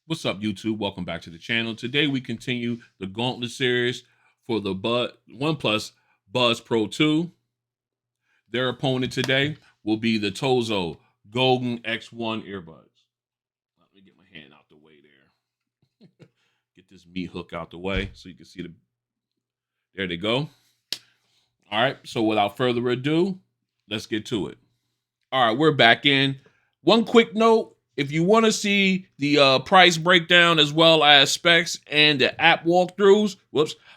What's up, YouTube? Welcome back to the channel. Today we continue the Gauntlet Series for the OnePlus Buds Pro 2. Their opponent today will be the TOZO Golden X1 earbuds. Let me get my hand out the way there. Get this meat hook out the way so you can see the. There they go. All right. So without further ado, let's get to it. All right, we're back in. One quick note. If you want to see the price breakdown as well as specs and the app walkthroughs,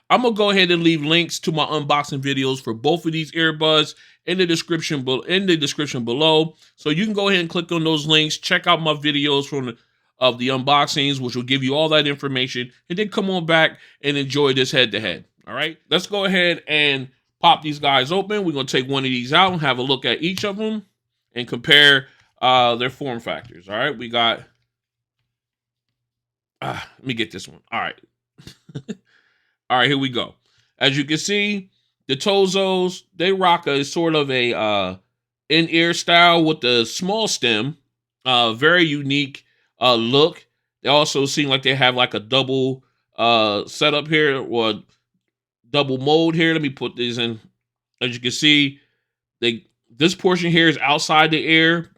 I'm going to go ahead and leave links to my unboxing videos for both of these earbuds in the description below. So you can go ahead and click on those links, check out my videos of the unboxings, which will give you all that information, and then come on back and enjoy this head-to-head. All right, let's go ahead and pop these guys open. We're going to take one of these out and have a look at each of them and compare their form factors. All right, we got let me get this one. All right. All right, here we go. As you can see, the TOZOs, they rock a sort of a in-ear style with the small stem. Very unique look. They also seem like they have like a double setup here, or double mode here. Let me put these in. As you can see, this portion here is outside the ear.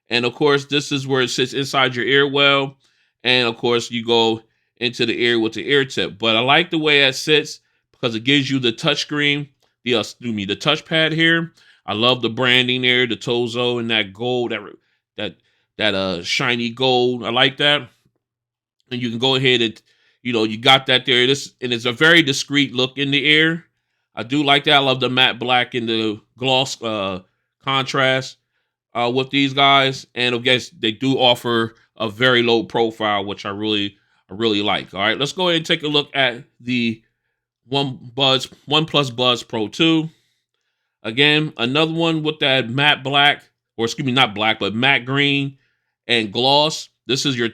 And of course, this is where it sits inside your ear well. And of course, you go into the ear with the ear tip. But I like the way it sits because it gives you the touchscreen, the touchpad here. I love the branding there, the TOZO and that gold, that shiny gold. I like that. And you can go ahead and, you got that there. And it's a very discreet look in the ear. I do like that. I love the matte black and the gloss contrast with these guys, and I guess they do offer a very low profile, which I really like. All right, let's go ahead and take a look at the OnePlus Buds Pro 2. Again, another one with that matte black, or excuse me, not black, but matte green and gloss. This is your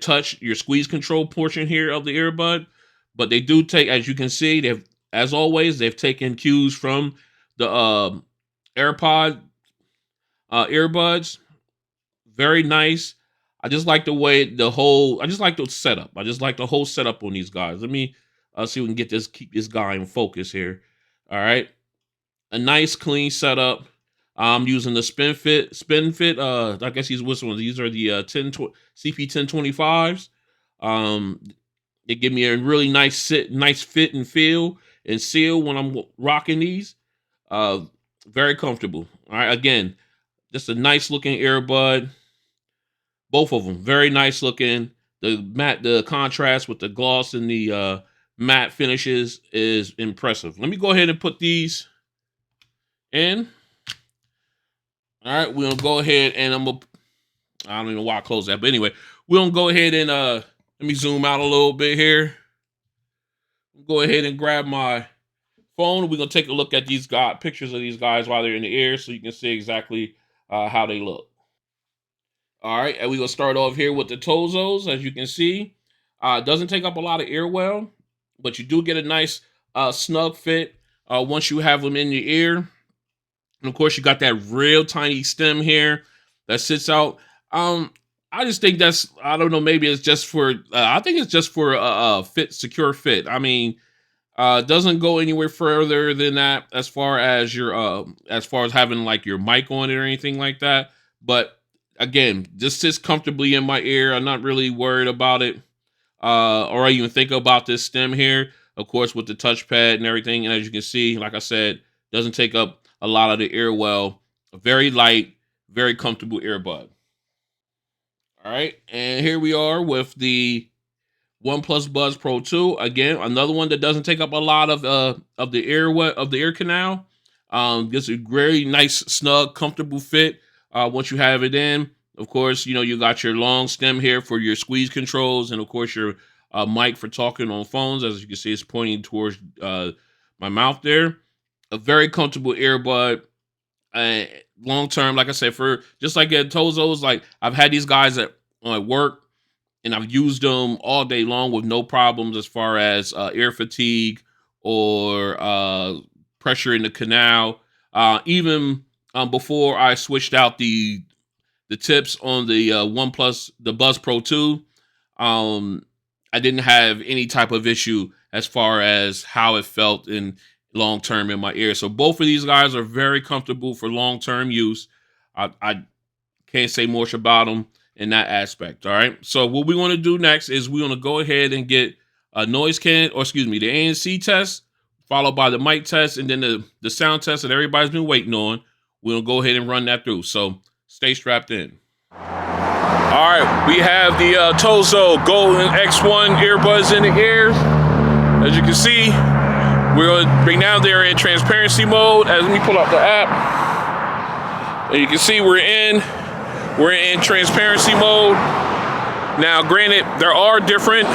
squeeze control portion here of the earbud. But they do take, as you can see, as always, they've taken cues from the AirPod earbuds. Very nice. I just like the way I just like the setup. I just like the whole setup on these guys. Let me see if we can keep this guy in focus here. All right. A nice clean setup. I'm using the SpinFit. I guess these whistles. These are the CP1025s. They give me a really nice fit and feel and seal when I'm rocking these. Very comfortable. All right. Again, just a nice looking earbud. Both of them very nice looking. The contrast with the gloss and the matte finishes is impressive. Let me go ahead and put these in. All right, we're gonna go ahead and I don't even know why I closed that, but anyway, we're gonna go ahead and let me zoom out a little bit here. Go ahead and grab my phone. We're gonna take a look at these pictures of these guys while they're in the ear, so you can see exactly how they look. All right, and we're going to start off here with the TOZOs. As you can see, it doesn't take up a lot of airwell, but you do get a nice snug fit once you have them in your ear. And of course, you got that real tiny stem here that sits out. I just think I don't know, maybe it's just for, I think it's just for a secure fit. I mean, it doesn't go anywhere further than that as far as having like your mic on it or anything like that. But again, this sits comfortably in my ear. I'm not really worried about it. Or I even think about this stem here, of course, with the touchpad and everything. And as you can see, like I said, doesn't take up a lot of the ear well. A very light, very comfortable earbud. All right. And here we are with the OnePlus Buds Pro 2. Again, another one that doesn't take up a lot of the ear canal. Gets a very nice, snug, comfortable fit. Once you have it in, of course, you got your long stem here for your squeeze controls, and of course your mic for talking on phones. As you can see, it's pointing towards my mouth there. A very comfortable earbud. Long term, like I said, for just like at TOZOs, like I've had these guys at work, and I've used them all day long with no problems as far as ear fatigue or pressure in the canal. Even before I switched out the tips on the OnePlus, the Buds Pro 2, I didn't have any type of issue as far as how it felt in long term in my ear. So both of these guys are very comfortable for long term use. I can't say much about them in that aspect. All right. So what we want to do next is we want to go ahead and get a the ANC test, followed by the mic test, and then the sound test that everybody's been waiting on. We'll go ahead and run that through. So stay strapped in. All right, we have the TOZO Golden X1 earbuds in the ears. As you can see, right now they're in transparency mode. Let me pull up the app. And you can see we're in transparency mode. Now, granted, there are different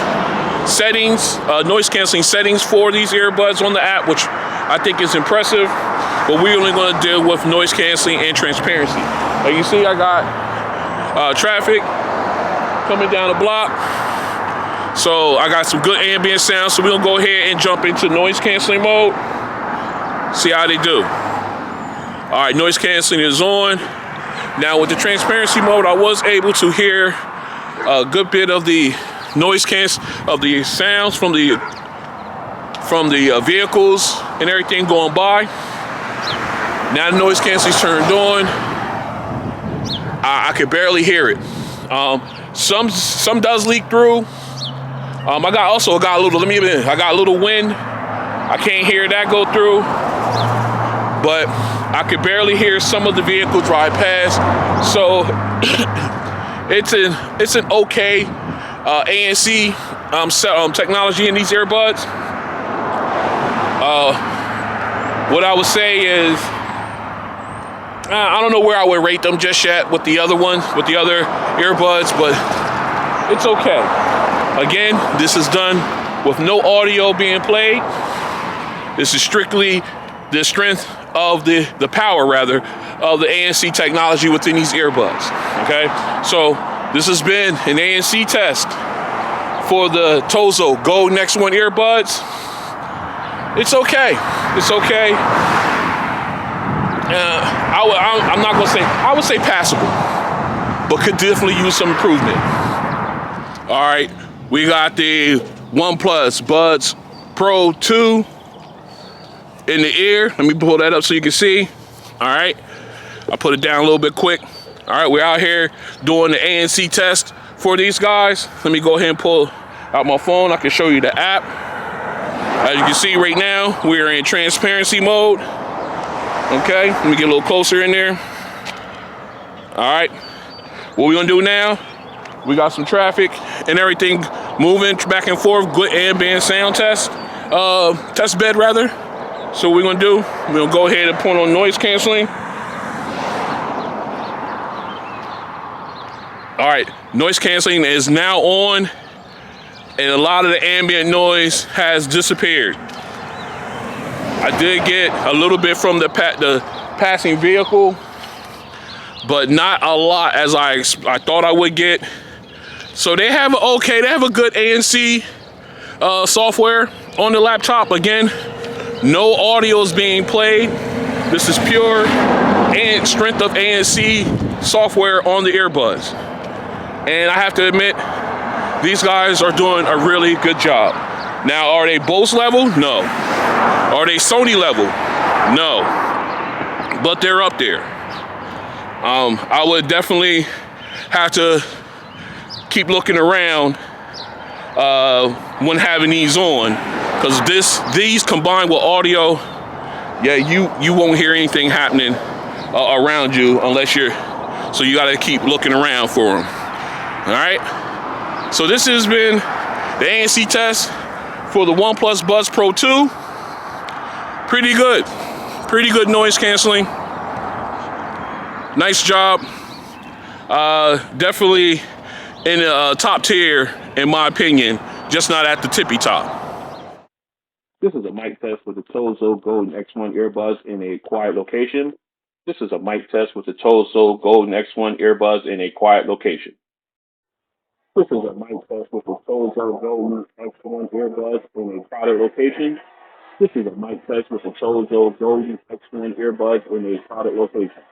settings, noise canceling settings for these earbuds on the app, which I think is impressive. But we're only going to deal with noise canceling and transparency. Like you see, I got traffic coming down the block. So I got some good ambient sound. So we'll go ahead and jump into noise canceling mode. See how they do. All right, noise canceling is on. Now with the transparency mode, I was able to hear a good bit of the noise of the sounds from the vehicles and everything going by. Now the noise canceling's turned on. I could barely hear it. Some does leak through. I got a little wind. I can't hear that go through, but I could barely hear some of the vehicles drive past. So it's an okay ANC technology in these earbuds. What I would say is, I don't know where I would rate them just yet with the other earbuds, but it's okay. Again, this is done with no audio being played. This is strictly the strength of the power, rather, of the ANC technology within these earbuds. Okay, so this has been an ANC test for the TOZO Golden X1 earbuds. It's okay. It's okay. I'm not gonna say, I would say passable, but could definitely use some improvement. All right, we got the OnePlus Buds Pro 2 in the ear. Let me pull that up so you can see. All right, I put it down a little bit quick. All right, we're out here doing the ANC test for these guys. Let me go ahead and pull out my phone. I can show you the app. As you can see right now, we're in transparency mode. Okay, let me get a little closer in there. All right, what we're gonna do now, we got some traffic and everything moving back and forth, good ambient sound test bed rather. So what we're gonna do, we're gonna go ahead and put on noise canceling. All right, noise canceling is now on, and a lot of the ambient noise has disappeared. I did get a little bit from the passing vehicle, but not a lot as I thought I would get. So they have a good ANC software on the laptop. Again, no audio is being played. This is pure and strength of ANC software on the earbuds. And I have to admit, these guys are doing a really good job. Now, are they Bose level? No. Are they Sony level? No. But they're up there. I would definitely have to keep looking around when having these on, because these combined with audio, yeah, you won't hear anything happening around you unless so you got to keep looking around for them. All right. So this has been the ANC test for the OnePlus Buds Pro 2. Pretty good noise canceling. Nice job. Definitely in the top tier, in my opinion, just not at the tippy top. This is a mic test with the TOZO Golden X1 earbuds in a quiet location. This is a mic test with the TOZO Golden X1 earbuds in a quiet location. This is a mic test with the TOZO Golden X1 earbuds in a crowded location. This is a mic test with the TOZO Golden X1 earbuds in a crowded location.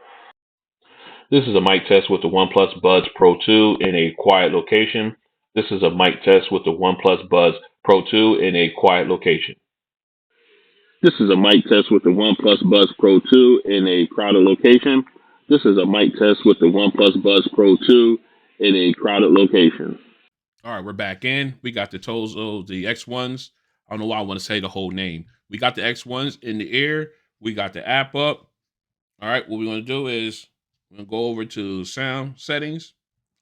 This is a mic test with the OnePlus Buds Pro 2 in a quiet location. This is a mic test with the OnePlus Buds Pro 2 in a quiet location. This is a mic test with the OnePlus Buds Pro 2 in a crowded location. This is a mic test with the OnePlus Buds Pro 2 in a crowded location. All right, we're back in. We got the TOZO, the X1s. I don't know why I want to say the whole name. We got the X1s in the ear. We got the app up. All right, what we're going to do is we're going to go over to sound settings.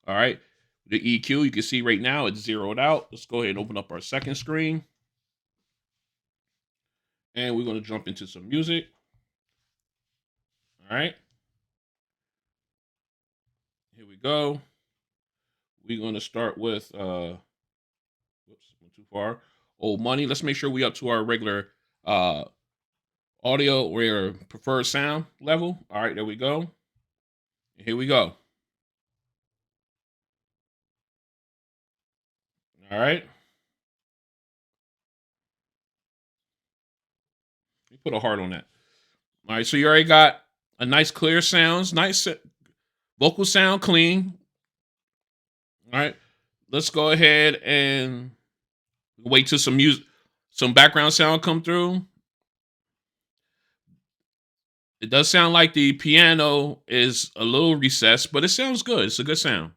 All right, the EQ, you can see right now it's zeroed out. Let's go ahead and open up our second screen. And we're going to jump into some music. All right. Here we go. We're going to start with, whoops, went too far. Old Money. Let's make sure we up to our regular audio or your preferred sound level. All right, there we go. Here we go. All right. Put a heart on that. All right, so you already got a nice clear sounds, nice vocal sound clean. All right, let's go ahead and wait till some music, some background sound come through. It does sound like the piano is a little recessed, but it sounds good. It's a good sound.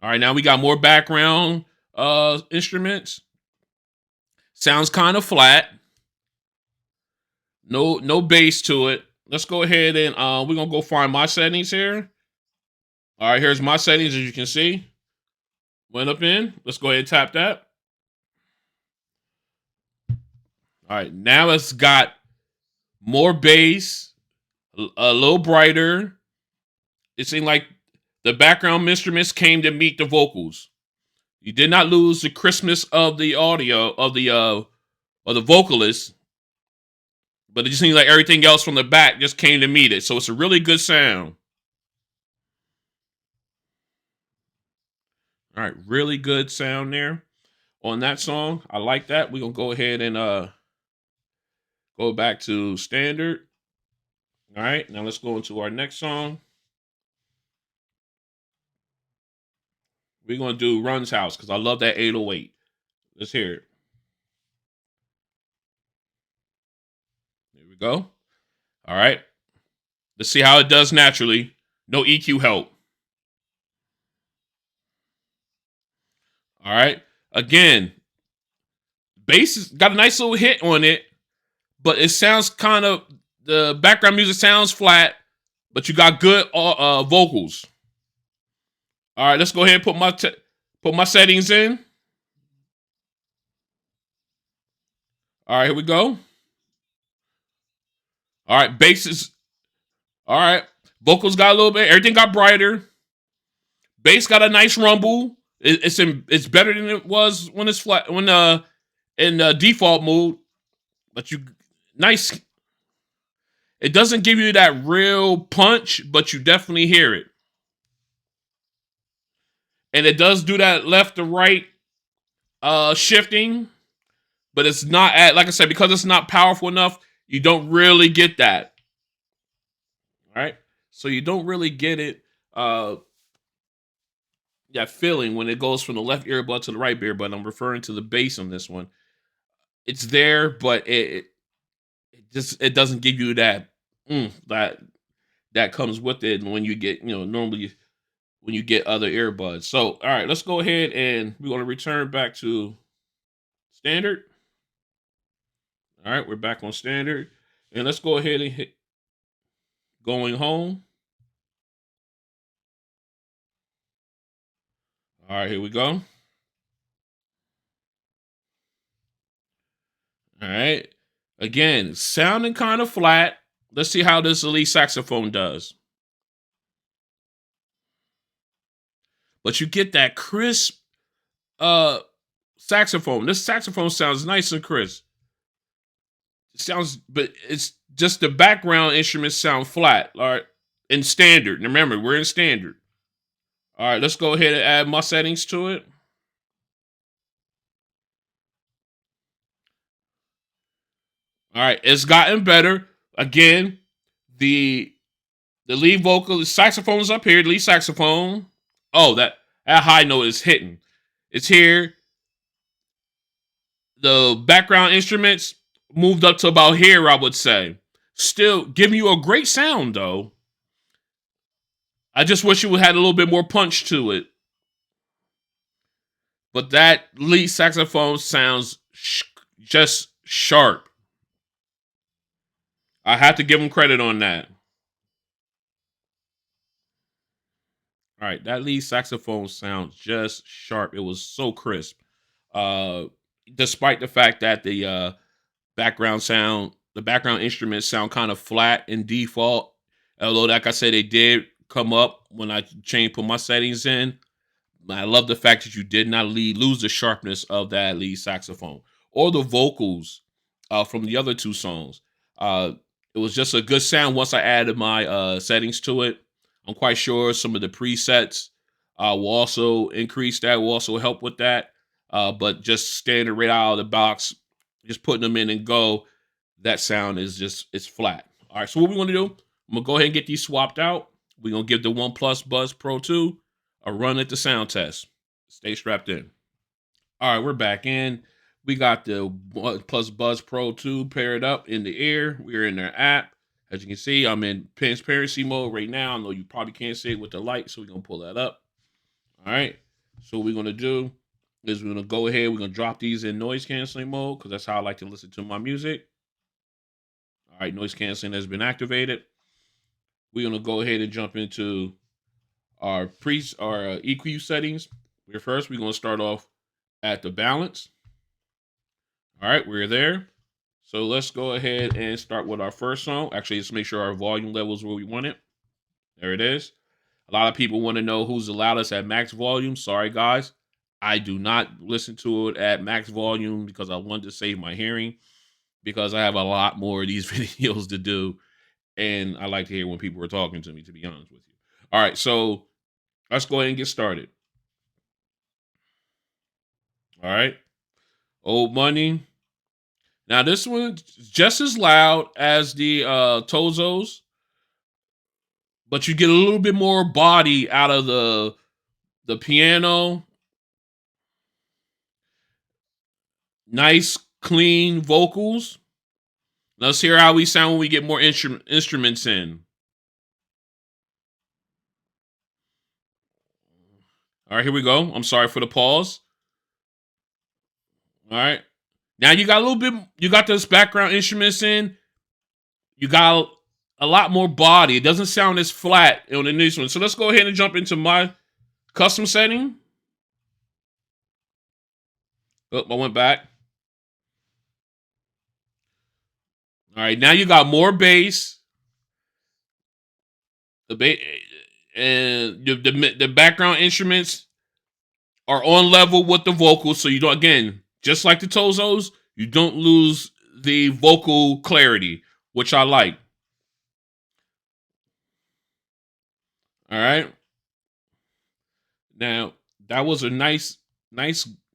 All right, now we got more background instruments. Sounds kind of flat. No bass to it. Let's go ahead and we're gonna go find my settings here. All right, here's my settings, as you can see. Went up in. Let's go ahead and tap that. All right, now it's got more bass, a little brighter. It seemed like the background instruments came to meet the vocals. You did not lose the crispness of the audio of the vocalist, but it just seems like everything else from the back just came to meet it. So it's a really good sound. All right, really good sound there on that song. I like that. We're gonna go ahead and go back to standard. All right, now let's go into our next song. We're gonna do Run's House because I love that 808. Let's hear it. There we go. All right. Let's see how it does naturally. No EQ help. All right. Again, bass has got a nice little hit on it, but it sounds kind of, the background music sounds flat, but you got good vocals. All right, let's go ahead and put my settings in. All right, here we go. All right, bass is all right. Vocals got a little bit. Everything got brighter. Bass got a nice rumble. It's better than it was when it's flat when in default mode. But you nice. It doesn't give you that real punch, but you definitely hear it. And it does do that left to right shifting, but it's not at, like I said, because it's not powerful enough, you don't really get that. All right. So you don't really get it that feeling when it goes from the left earbud to the right earbud. I'm referring to the bass on this one. It's there, but it doesn't give you that that comes with it when you get, normally when you get other earbuds. So, all right, let's go ahead and we're going to return back to standard. All right, we're back on standard. And let's go ahead and hit going home. All right, here we go. All right. Again, sounding kind of flat. Let's see how this elite saxophone does. But you get that crisp saxophone. This saxophone sounds nice and crisp. It sounds, but it's just the background instruments sound flat. All right. In standard. And remember, we're in standard. All right, let's go ahead and add my settings to it. All right, it's gotten better. Again, the The lead vocal, the saxophone is up here. The lead saxophone. Oh, that high note is hitting. It's here. The background instruments moved up to about here, I would say. Still giving you a great sound, though. I just wish it would had a little bit more punch to it. But that lead saxophone sounds just sharp. I have to give him credit on that. All right, that lead saxophone sounds just sharp. It was so crisp. Uh, Despite the fact that the background instruments sound kind of flat in default. Although, like I said, they did come up when I put my settings in. I love the fact that you did not lose the sharpness of that lead saxophone or the vocals from the other two songs. It was just a good sound once I added my settings to it. I'm quite sure some of the presets will also increase that, will also help with that. But just standard right out of the box, just putting them in and go, that sound is it's flat. All right, so what we're gonna do, I'm gonna go ahead and get these swapped out. We're gonna give the OnePlus Buds Pro 2 a run at the sound test. Stay strapped in. All right, we're back in. We got the OnePlus Buds Pro 2 paired up in the ear. We're in their app. As you can see, I'm in transparency mode right now. I know you probably can't see it with the light, so we're gonna pull that up. All right. So what we're gonna do is we're gonna go ahead. We're gonna drop these in noise canceling mode because that's how I like to listen to my music. All right, noise canceling has been activated. We're gonna go ahead and jump into our EQ settings. We're gonna start off at the balance. All right, we're there. So let's go ahead and start with our first song. Actually, let's make sure our volume level is where we want it. There it is. A lot of people want to know who's the loudest at max volume. Sorry, guys. I do not listen to it at max volume because I wanted to save my hearing because I have a lot more of these videos to do. And I like to hear when people are talking to me, to be honest with you. All right, so let's go ahead and get started. All right. Old Money. Now this one's just as loud as the Tozos, but you get a little bit more body out of the piano. Nice, clean vocals. Let's hear how we sound when we get more instruments in. All right, here we go. I'm sorry for the pause. All right. Now you got a little bit, you got those background instruments in. You got a lot more body. It doesn't sound as flat on the next one. So let's go ahead and jump into my custom setting. Oh, I went back. All right, now you got more bass. The bass and the background instruments are on level with the vocals, so you don't, again, just like the Tozos, you don't lose the vocal clarity, which I like. All right. Now that was a nice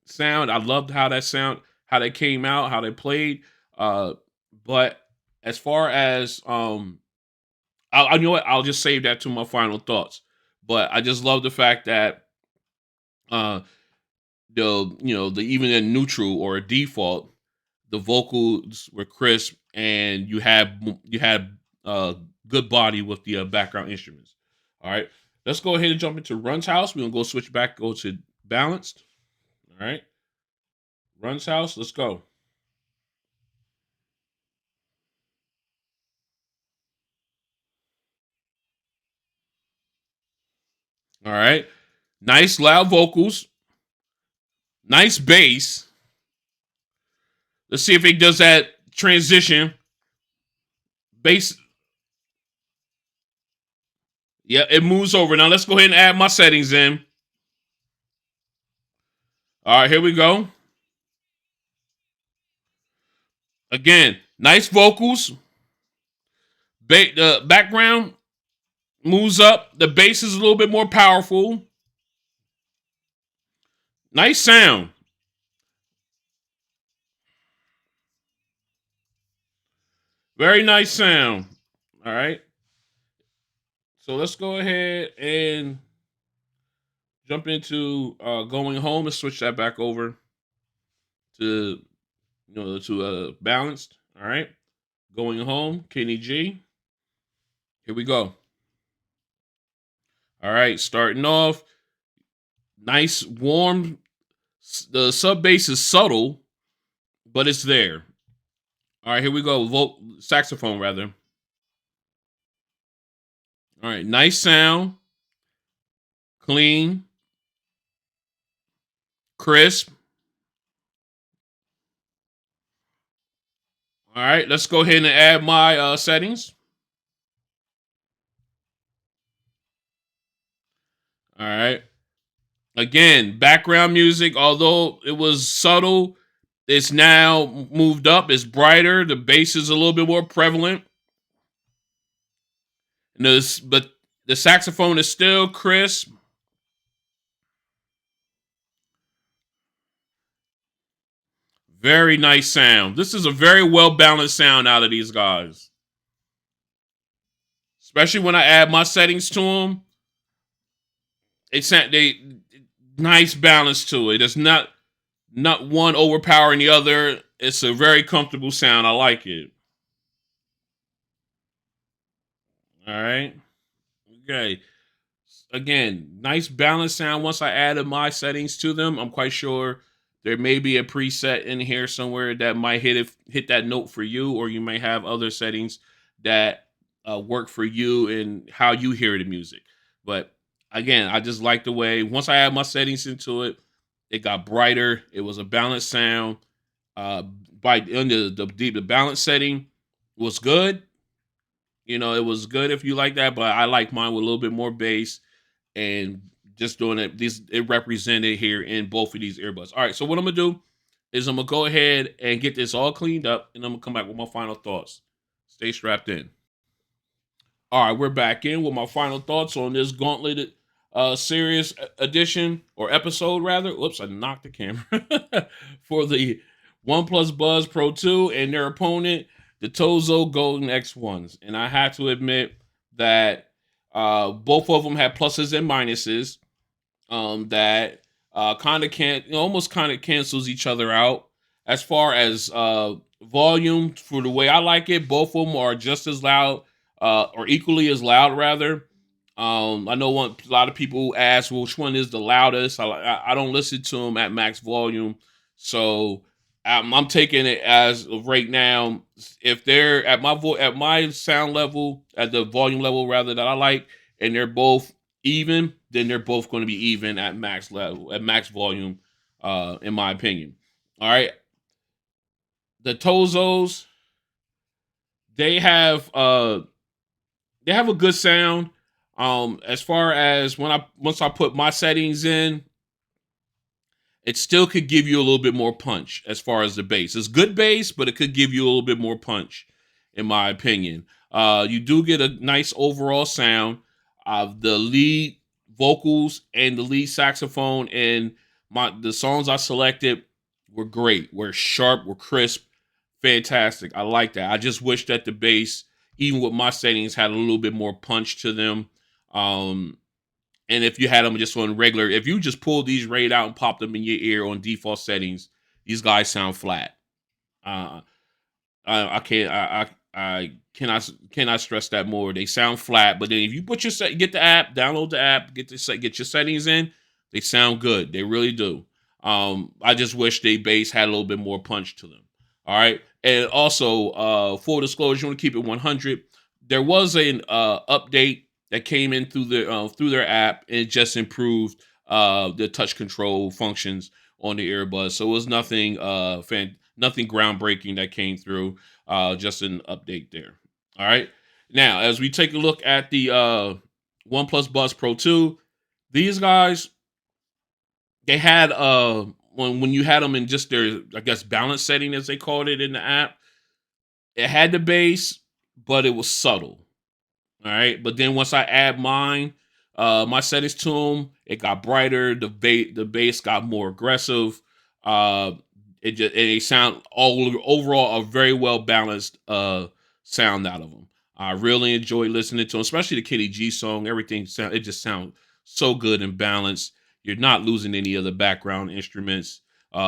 sound. I loved how that sound, how they came out, how they played. But as far as I know what, I'll just save that to my final thoughts. But I just love the fact that uh the even in neutral or a default, the vocals were crisp and you had good body with the background instruments. All right, let's go ahead and jump into Run's house. We're gonna go switch back, go to balanced. All right, Run's house. Let's go. All right, nice loud vocals, nice bass. Let's see if it does that transition bass. Yeah, it moves over. Now let's go ahead and add my settings in. All right, here we go. Again, nice vocals. The background moves up. The bass is a little bit more powerful. Nice sound. Very nice sound. All right. So let's go ahead and jump into going home and switch that back over to balanced. All right, going home, Kenny G. Here we go. All right, starting off, nice warm. The sub bass is subtle, but it's there. All right, here we go. Saxophone rather. All right, nice sound, clean, crisp. All right, let's go ahead and add my settings. All right. Again, background music, although it was subtle, it's now moved up. It's brighter. The bass is a little bit more prevalent. But the saxophone is still crisp. Very nice sound. This is a very well balanced sound out of these guys. Especially when I add my settings to them. They nice balance to it. It's not one overpowering the other. It's a very comfortable sound. I like it. All right. Okay. Again, nice balanced sound. Once I added my settings to them, I'm quite sure there may be a preset in here somewhere that might hit that note for you, or you may have other settings that work for you and how you hear the music. But again, I just like the way once I add my settings into it, it got brighter. It was a balanced sound. By under the balance setting was good. It was good if you like that, but I like mine with a little bit more bass and just doing it. It represented here in both of these earbuds. All right, so what I'm gonna do is I'm gonna go ahead and get this all cleaned up, and I'm gonna come back with my final thoughts. Stay strapped in. All right, we're back in with my final thoughts on this Gauntlet Series edition or episode rather. Oops, I knocked the camera for the OnePlus Buds Pro 2 and their opponent, the TOZO Golden X1s. And I have to admit that both of them have pluses and minuses that kind of almost kind of cancels each other out. As far as volume, for the way I like it, both of them are just as loud or equally as loud, rather. I know a lot of people ask which one is the loudest. I don't listen to them at max volume, so I'm taking it as of right now. If they're at my sound level, at the volume level rather that I like, and they're both even, then they're both going to be even at max level, at max volume, in my opinion. All right, the Tozos, they have they have a good sound. As far as once I put my settings in, it still could give you a little bit more punch as far as the bass. It's good bass, but it could give you a little bit more punch, in my opinion. You do get a nice overall sound. The lead vocals and the lead saxophone and the songs I selected were great. Were sharp, were crisp, fantastic. I like that. I just wish that the bass, even with my settings, had a little bit more punch to them. And if you had them just on regular, if you just pulled these right out and popped them in your ear on default settings, these guys sound flat. Uh, I can't. I cannot stress that more. They sound flat, but then if you get the app, download the app, get your settings in, they sound good. They really do. I just wish they bass had a little bit more punch to them. All right, and also full disclosure, you want to keep it 100. There was an update that came in through their app, and it just improved the touch control functions on the earbuds. So it was nothing nothing groundbreaking that came through. Just an update there. All right. Now, as we take a look at the OnePlus Buds Pro 2, these guys, they had when you had them in just their, I guess, balance setting as they called it in the app, it had the bass, but it was subtle. All right. But then once I add my settings to them, it got brighter. The bass got more aggressive. They sound overall a very well balanced sound out of them. I really enjoy listening to them, especially the Kitty G song. It just sounds so good and balanced. You're not losing any of the background instruments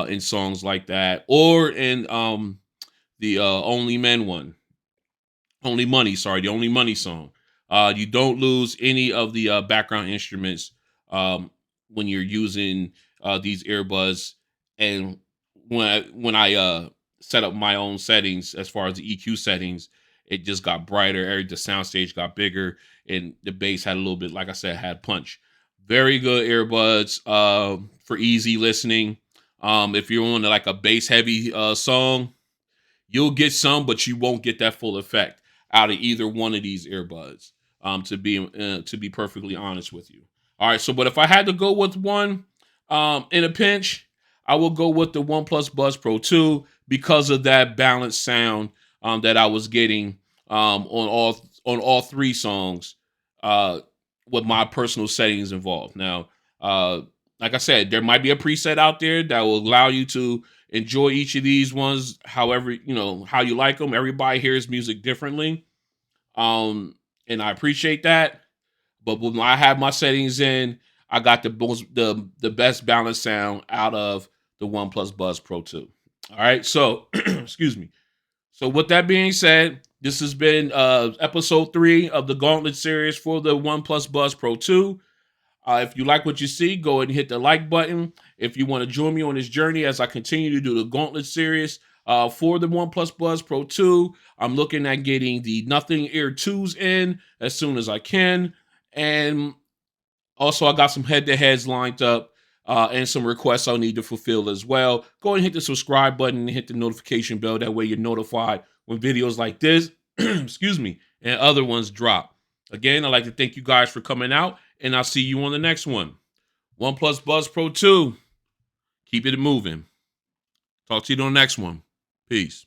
in songs like that, or in the Only Men one. Only Money, sorry, the Only Money song. You don't lose any of the background instruments um, when you're using these earbuds. And when I set up my own settings as far as the EQ settings, it just got brighter. The soundstage got bigger, and the bass had a little bit, like I said, had punch. Very good earbuds for easy listening. If you're on like a bass heavy song, you'll get some, but you won't get that full effect out of either one of these earbuds. To be perfectly honest with you. All right. So, but if I had to go with one in a pinch, I will go with the OnePlus Buds Pro 2 because of that balanced sound that I was getting on all three songs uh, with my personal settings involved. Now, like I said, there might be a preset out there that will allow you to enjoy each of these ones however how you like them. Everybody hears music differently, and I appreciate that. But when I have my settings in, I got the best balanced sound out of the OnePlus Buds Pro 2. All right, so excuse me. So with that being said, this has been episode 3 of the Gauntlet Series for the OnePlus Buds Pro 2. If you like what you see, go ahead and hit the like button. If you want to join me on this journey as I continue to do the Gauntlet Series for the OnePlus Buds Pro 2, I'm looking at getting the Nothing Ear 2s in as soon as I can. And also, I got some head-to-heads lined up and some requests I'll need to fulfill as well. Go ahead and hit the subscribe button and hit the notification bell. That way you're notified when videos like this, excuse me, and other ones drop. Again, I'd like to thank you guys for coming out, and I'll see you on the next one. OnePlus Buds Pro 2. Keep it moving. Talk to you on the next one. Peace.